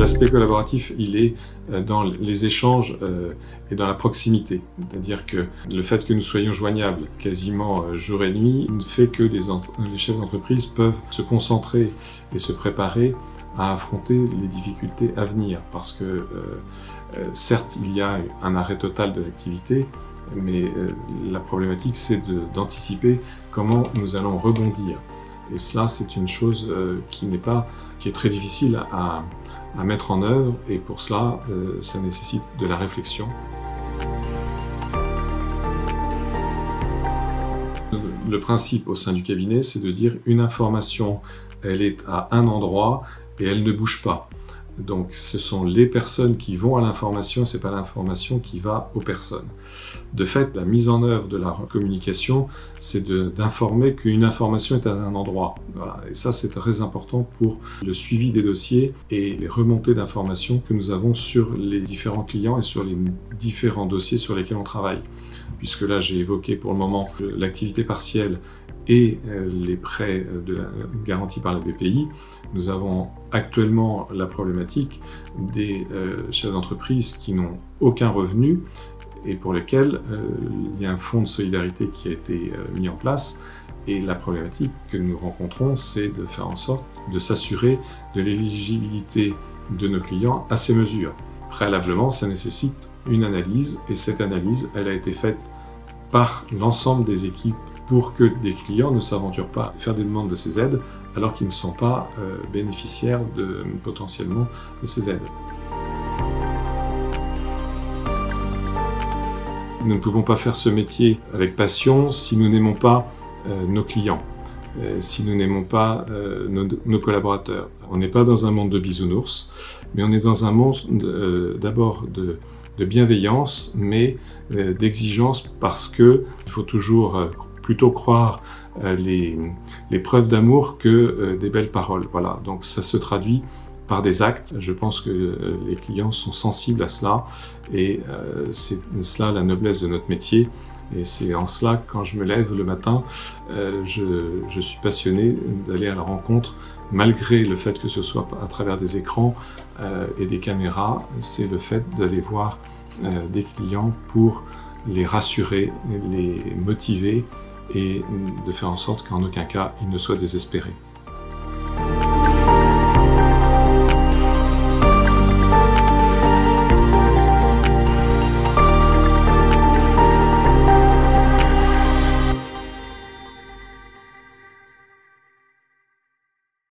L'aspect collaboratif, il est dans les échanges et dans la proximité. C'est-à-dire que le fait que nous soyons joignables quasiment jour et nuit fait que les chefs d'entreprise peuvent se concentrer et se préparer à affronter les difficultés à venir. Parce que certes, il y a un arrêt total de l'activité, mais la problématique, c'est d'anticiper comment nous allons rebondir. Et cela, c'est une chose qui est très difficile à mettre en œuvre, et pour cela, ça nécessite de la réflexion. Le principe au sein du cabinet, c'est de dire une information, elle est à un endroit et elle ne bouge pas. Donc ce sont les personnes qui vont à l'information, ce n'est pas l'information qui va aux personnes. De fait, la mise en œuvre de la communication, c'est d'informer qu'une information est à un endroit. Voilà. Et ça, c'est très important pour le suivi des dossiers et les remontées d'informations que nous avons sur les différents clients et sur les différents dossiers sur lesquels on travaille. Puisque là, j'ai évoqué pour le moment l'activité partielle et les prêts garantis par la BPI. Nous avons actuellement la problématique des chefs d'entreprise qui n'ont aucun revenu et pour lesquels il y a un fonds de solidarité qui a été mis en place. Et la problématique que nous rencontrons, c'est de faire en sorte de s'assurer de l'éligibilité de nos clients à ces mesures. Préalablement, ça nécessite une analyse, et cette analyse, elle a été faite par l'ensemble des équipes pour que des clients ne s'aventurent pas à faire des demandes de ces aides alors qu'ils ne sont pas bénéficiaires potentiellement de ces aides. Nous ne pouvons pas faire ce métier avec passion si nous n'aimons pas nos clients, si nous n'aimons pas nos collaborateurs. On n'est pas dans un monde de bisounours, mais on est dans un monde d'abord de bienveillance, mais d'exigence, parce qu'il faut toujours plutôt croire les preuves d'amour que des belles paroles. Voilà, donc ça se traduit par des actes. Je pense que les clients sont sensibles à cela, et c'est cela la noblesse de notre métier. Et c'est en cela, quand je me lève le matin, je suis passionné d'aller à la rencontre, malgré le fait que ce soit à travers des écrans et des caméras. C'est le fait d'aller voir des clients pour les rassurer, les motiver, et de faire en sorte qu'en aucun cas ils ne soient désespérés.